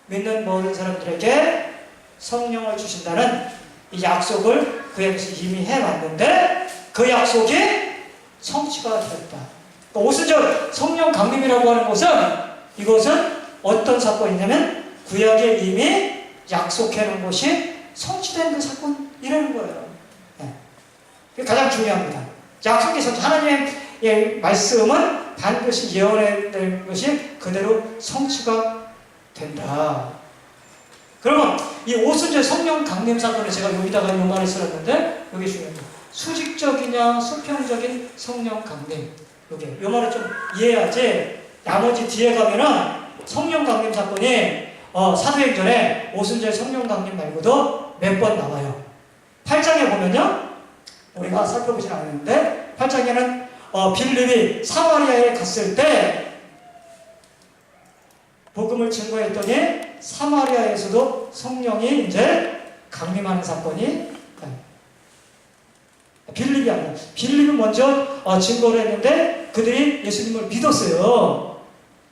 믿는 모든 사람들에게 성령을 주신다는 이 약속을 그에게서 이미 해왔는데, 그 약속이 성취가 됐다. 그러니까 오순절 성령 강림이라고 하는 것은, 이것은 어떤 사건이냐면 구약에 이미 약속해 놓은 것이 성취된 그 사건이라는 거예요. 그게 가장 중요합니다. 약속의 성취. 하나님의 말씀은 반드시 예언된 것이 그대로 성취가 된다. 그러면 이 오순절 성령 강림 사건을 제가 여기다가 요만히 써놨는데, 여기 중요합니다. 수직적이냐 수평적인 성령 강림. 요게. 요 말을 좀 이해해야지 나머지 뒤에 가면은 성령 강림 사건이 사도행전에 오순절 성령 강림 말고도 몇 번 나와요. 8장에 보면요. 우리가 살펴보진 않았는데 8장에는 빌립이 사마리아에 갔을 때 복음을 증거했더니 사마리아에서도 성령이 이제 강림하는 사건이 빌립이 아니라 빌립은 먼저 증거를 했는데 그들이 예수님을 믿었어요.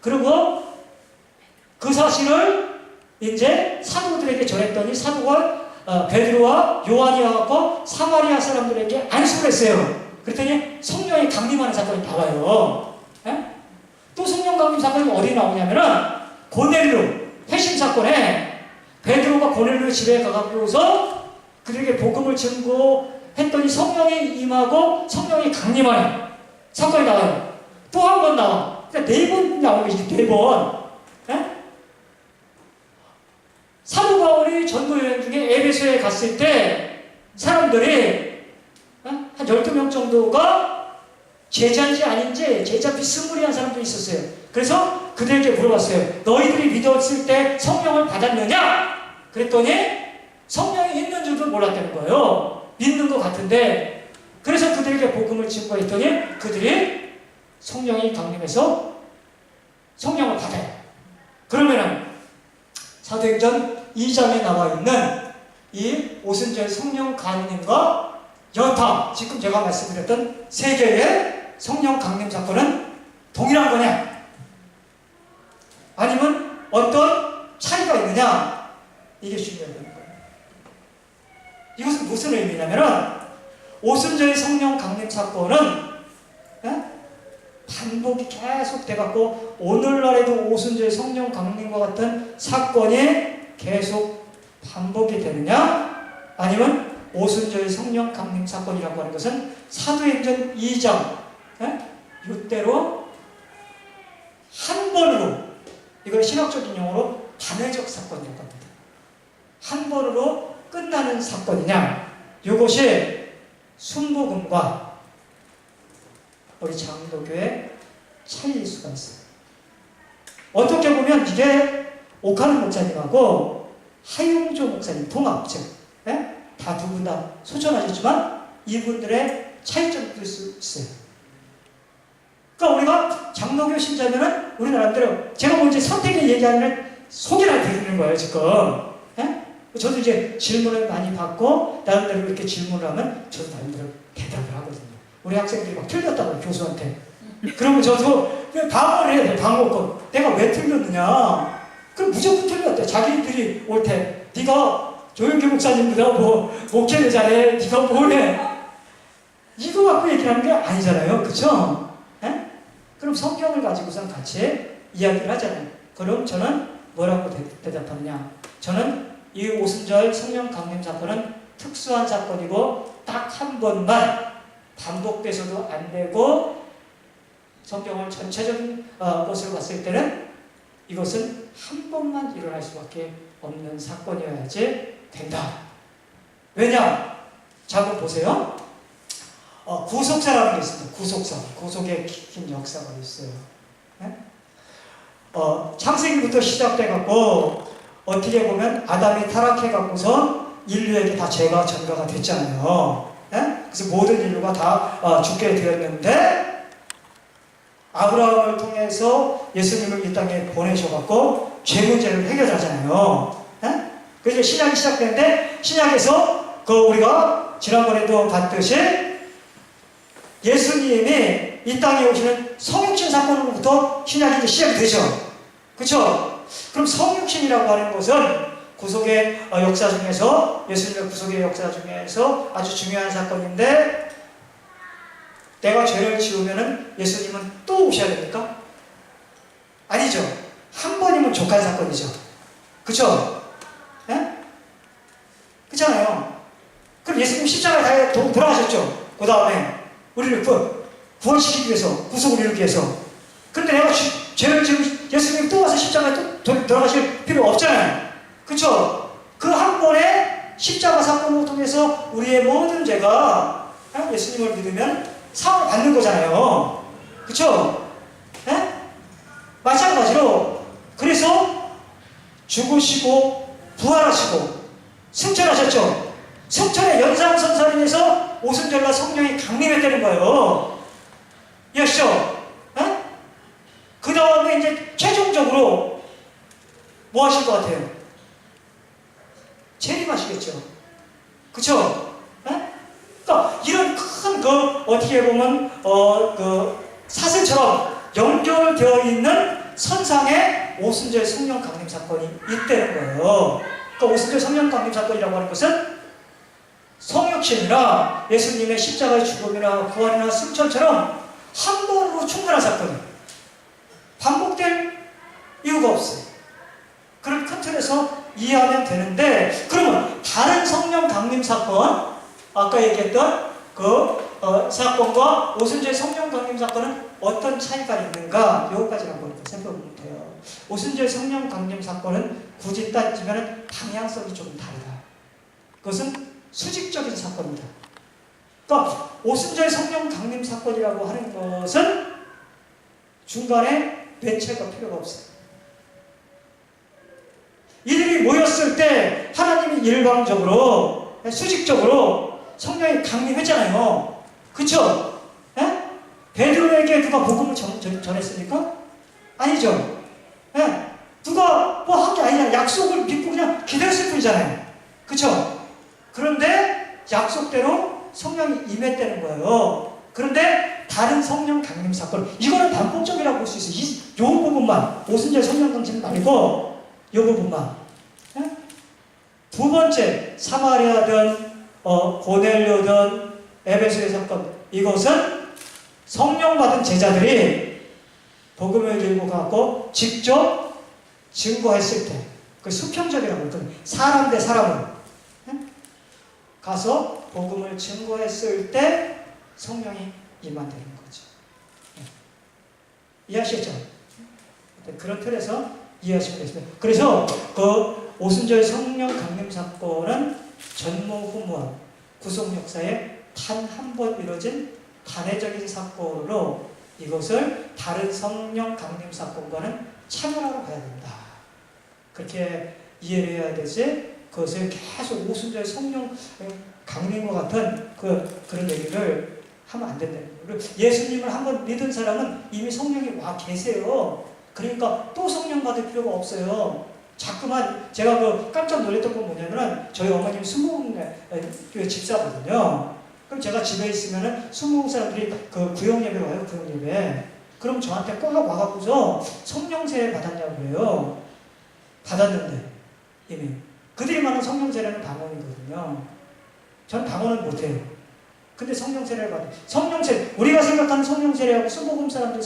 그리고 그 사실을 이제 사도들에게 전했더니 사도가 베드로와 요한이 와서 사마리아 사람들에게 안수를 했어요. 그랬더니 성령이 강림하는 사건이 나와요. 에? 또 성령 강림 사건이 어디 나오냐면은 고넬료 회심 사건에 베드로가 고넬료 집에 가가지고서 그들에게 복음을 증거했더니 성령이 임하고 성령이 강림하는 사건이 나와요. 또 한 번 나와. 그러니까 4번 나오는 거지. 4번. 사도 바울이 전도 여행 중에 에베소에 갔을 때 사람들이 한 12명 정도가 제자인지 아닌지 제자 비스무리한 사람들이 있었어요. 그래서 그들에게 물어봤어요. 너희들이 믿었을 때 성령을 받았느냐? 그랬더니 성령이 있는 줄도 몰랐다는 거예요. 믿는 것 같은데. 그래서 그들에게 복음을 증거했더니 그들이 성령이 강림해서 성령을 받아요. 그러면은 사도행전 2장에 나와 있는 이 오순절 성령 강림과 연타, 지금 제가 말씀드렸던 세 개의 성령 강림 사건은 동일한 거냐? 아니면 어떤 차이가 있느냐? 이게 중요한 거예요. 이것은 무슨 의미냐면은 오순절 성령 강림 사건은 반복이 계속 돼갖고 오늘날에도 오순절 성령 강림과 같은 사건이 계속 반복이 되느냐? 아니면 오순절 성령 강림 사건이라고 하는 것은 사도행전 2장 이때로 한 번으로, 이걸 신학적인 용어로 단회적 사건이라고 합니다. 한 번으로 끝나는 사건이냐? 이것이 순복음과 우리 장로교의 차이일 수가 있어요. 어떻게 보면 이게 오카는 목사님하고 하용조 목사님 통합, 즉 다 두 분 다 소천하셨지만 이분들의 차이점도 있을 수 있어요. 그러니까 우리가 장로교 신자면은 우리 나름대로 제가 뭐 이제 선택의 얘기하는 소개를 드리는 거예요 지금. 저도 이제 질문을 많이 받고 나름대로 이렇게 질문을 하면 저도 나름대로 대답을 하거든요. 우리 학생들이 막 틀렸다고 교수한테. 그러면 저도 방어를 해야 돼. 방어권. 내가 왜 틀렸느냐? 그럼 무조건 틀렸대. 자기들이 올 때 네가 조영기 목사님보다 뭐 목회를 잘해. 네가 뭘 해? 이거 갖고 얘기하는 게 아니잖아요. 그렇죠? 그럼 성경을 가지고선 같이 이야기를 하잖아요. 그럼 저는 뭐라고 대답하느냐? 저는 이 오순절 성령 강림 사건은 특수한 사건이고 딱 한 번만 반복돼서도 안 되고 성경을 전체적인 것으로 봤을 때는 이것은 한 번만 일어날 수밖에 없는 사건이어야지 된다. 왜냐? 자, 한번 보세요. 구속사라는 게 있습니다. 구속사. 구속의 긴 역사가 있어요. 창세기부터 시작돼갖고 어떻게 보면 아담이 타락해갖고서 인류에게 다 죄가 전가가 됐잖아요. 그래서 모든 인류가 다 죽게 되었는데 아브라함을 통해서 예수님을 이 땅에 보내셔갖고 죄 문제를 해결하잖아요. 그래서 신약이 시작되는데 신약에서 우리가 지난번에도 봤듯이 예수님이 이 땅에 오시는 성육신 사건으로부터 신약이 이제 시작이 되죠. 그렇죠? 그럼 성육신이라고 하는 것은 구속의 역사 중에서 예수님의 구속의 역사 중에서 아주 중요한 사건인데 내가 죄를 지으면은 예수님은 또 오셔야 됩니까? 아니죠. 한 번이면 족한 사건이죠. 그쵸? 그렇잖아요. 그럼 예수님 십자가에 돌아가셨죠. 그 다음에 우리를 구원시키기 위해서, 구속을 이루기 위해서. 그런데 내가 죄를 지으면 예수님 또 와서 십자가에 또 돌아가실 필요 없잖아요. 그쵸? 그 한 번의 십자가 사건을 통해서 우리의 모든 죄가 예수님을 믿으면 사함을 받는 거잖아요. 그쵸? 예? 마찬가지로 그래서 죽으시고 부활하시고 승천하셨죠. 승천의 연상선상에서 오순절날 성령이 강림했다는 거예요. 이해하시죠? 예? 그 다음에 이제 최종적으로 뭐 하실 것 같아요? 재림하시겠죠. 그쵸? 예? 그러니까 이런 큰 그 어떻게 보면 그 사슬처럼 연결되어 있는 선상에 오순절 성령 강림 사건이 있다는 거예요. 그러니까 오순절 성령 강림 사건이라고 하는 것은 성육신이나 예수님의 십자가의 죽음이나 부활이나 승천처럼 한 번으로 충분한 사건이에요. 반복될 이유가 없어요. 그런 큰 틀에서 이해하면 되는데, 그러면 다른 성령 강림 사건, 아까 얘기했던 그 사건과 오순절 성령 강림 사건은 어떤 차이가 있는가? 여기까지 한번 살펴보면 돼요. 오순절 성령 강림 사건은 굳이 따지면 방향성이 좀 다르다. 그것은 수직적인 사건입니다. 그러니까 오순절 성령 강림 사건이라고 하는 것은 중간에 매체가 필요가 없어요. 이들이 모였을 때 하나님이 일방적으로 수직적으로 성령이 강림했잖아요. 그쵸? 예? 베드로에게 누가 복음을 전했습니까? 아니죠. 예? 누가 뭐 한 게 아니냐, 약속을 믿고 그냥 기다렸을 뿐이잖아요. 그쵸? 그런데 약속대로 성령이 임했다는 거예요. 그런데 다른 성령 강림 사건, 이거는 반복적이라고 볼 수 있어요. 요 부분만, 오순절 성령 강림 말고 요 부분만. 예? 두 번째, 사마리아든 고넬료든 에베소의 사건, 이것은 성령 받은 제자들이 복음을 들고 가고 직접 증거했을 때, 그 수평적이라고 할거예요. 사람 대 사람을 가서 복음을 증거했을 때 성령이 임한다는 거죠. 이해하시겠죠? 그런 틀에서 이해하시면 되겠습니다. 그래서 그 오순절 성령 강림 사건은 전무후무한 구속 역사에 단 한 번 이루어진 단회적인 사건으로 이것을 다른 성령 강림 사건과는 차별하러 봐야 된다. 그렇게 이해를 해야 되지, 그것을 계속 오순절 성령 강림과 같은 그런 얘기를 하면 안 된다는 거예요. 예수님을 한번 믿은 사람은 이미 성령이 와 계세요. 그러니까 또 성령 받을 필요가 없어요. 자꾸만 제가 깜짝 놀랐던 건 뭐냐면은, 저희 어머님이 순복음교회 집사거든요. 그럼 제가 집에 있으면은 순복음 사람들이 구역 예배로 와요, 구역 예배. 그럼 저한테 꼭 와갖고서 성령 세례 받았냐고 그래요. 받았는데 이미 그들이 말하는 성령 세례는 방언이거든요. 저는 방언은 못해요. 근데 성령 세례를 받아요. 성령 세례, 우리가 생각하는 성령 세례하고 순복음 사람들이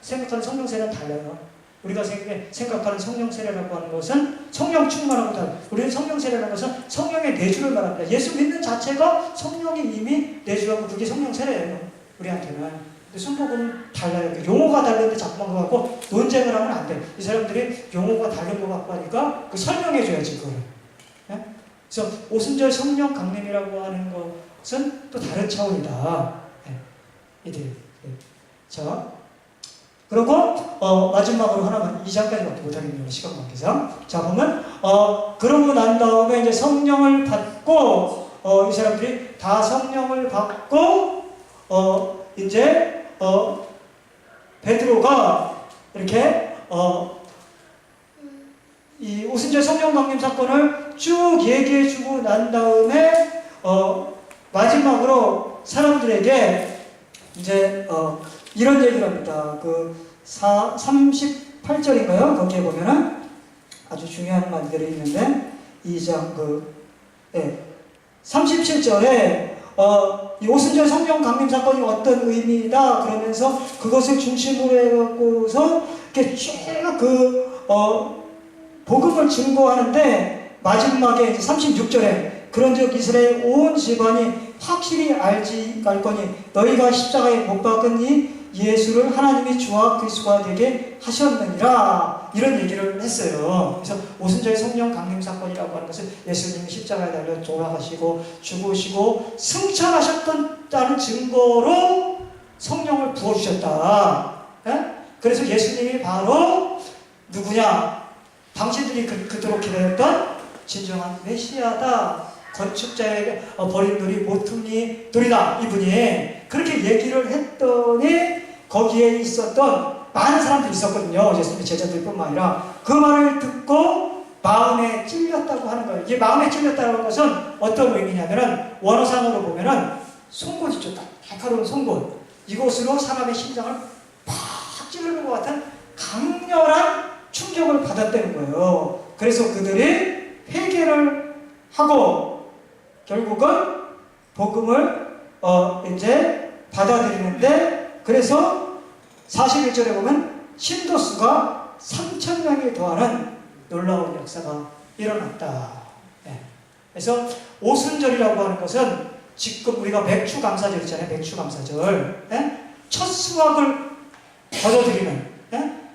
생각하는 성령 세례는 달라요. 우리가 생각하는 성령 세례라고 하는 것은 성령 충만하고 달라요. 우리는 성령 세례라는 것은 성령의 내주를 말합니다. 예수 믿는 자체가 성령이 이미 내주하고 그게 성령 세례예요. 우리한테는. 근데 순복음은 달라요. 용어가 다른데 자꾸만 거 갖고 논쟁을 하면 안 돼. 이 사람들이 용어가 다른 거 갖고 하니까 설명해 줘야지, 그거를. 네? 그래서 오순절 성령 강림이라고 하는 것은 또 다른 차원이다. 네. 이들. 네. 자, 그리고 마지막으로 하나만 2장까지밖에 못하겠네요. 시간 관계상. 자, 보면 그러고 난 다음에 이제 성령을 받고 이 사람들이 다 성령을 받고 이제 베드로가 이렇게 이 오순절 성령 강림 사건을 쭉 얘기해주고 난 다음에 마지막으로 사람들에게 이제 이런 얘기를 합니다. 38절인가요? 거기에 보면은 아주 중요한 말들이 있는데 2장 37절에 이 오순절 성령 강림 사건이 어떤 의미이다 그러면서 그것을 중심으로 해갖고서 이렇게 쭉 복음을 증거하는데 마지막에 이제 36절에 그런즉 이스라엘 온 집안이 확실히 알 거니 너희가 십자가에 못 박은 이 예수를 하나님이 주와 그리스도가 되게 하셨느니라, 이런 얘기를 했어요. 그래서 오순절 성령 강림 사건이라고 하는 것은 예수님이 십자가에 달려 돌아가시고 죽으시고 승천하셨다는 증거로 성령을 부어주셨다. 예? 그래서 예수님이 바로 누구냐? 당신들이 그토록 기다렸던 진정한 메시아다. 건축자의 버린 돌이 모퉁이 돌이다. 이분이 그렇게 얘기를 했더니 거기에 있었던 많은 사람들이 있었거든요. 예수님의 제자들뿐만 아니라 그 말을 듣고 마음에 찔렸다고 하는 거예요. 이게 마음에 찔렸다는 것은 어떤 의미냐면은 원어상으로 보면은 송곳이죠. 날카로운 송곳. 이곳으로 사람의 심장을 팍 찌르는 것 같은 강렬한 충격을 받았다는 거예요. 그래서 그들이 회개를 하고 결국은 복음을 이제 받아들이는데, 그래서 41절에 보면 신도수가 3,000명이 더하는 놀라운 역사가 일어났다. 네. 그래서 오순절이라고 하는 것은 지금 우리가 맥주 감사절 있잖아요. 맥주 감사절. 네? 첫 수확을 거둬들이는, 네?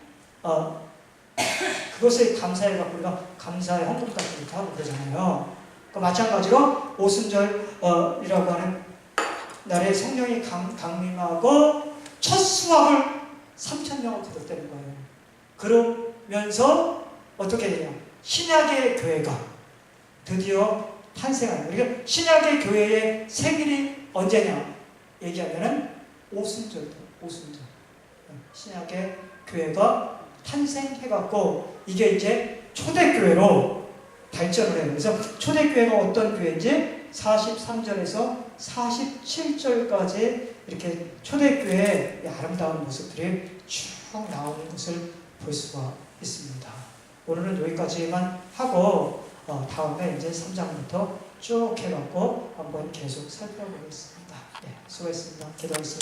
그것에 감사해갖고 우리가 감사의 헌금 같은 것도 하고 그러잖아요. 마찬가지로 오순절이라고 하는 날에 성령이 강림하고 첫 수확을 3,000명을 거뒀다는 거예요. 그러면서 어떻게 되냐? 신약의 교회가 드디어 탄생하는 거예요. 그러니까 신약의 교회의 생일이 언제냐? 얘기하면은 오순절도, 오순절. 신약의 교회가 탄생해갖고 이게 이제 초대교회로 발전을 해요. 그래서 초대교회가 어떤 교회인지 43절에서 47절까지 이렇게 초대교회의 아름다운 모습들이 쭉 나오는 것을 볼 수가 있습니다. 오늘은 여기까지만 하고 다음에 이제 3장부터 쭉 해갖고 한번 계속 살펴보겠습니다. 네, 수고했습니다. 기도하겠습니다.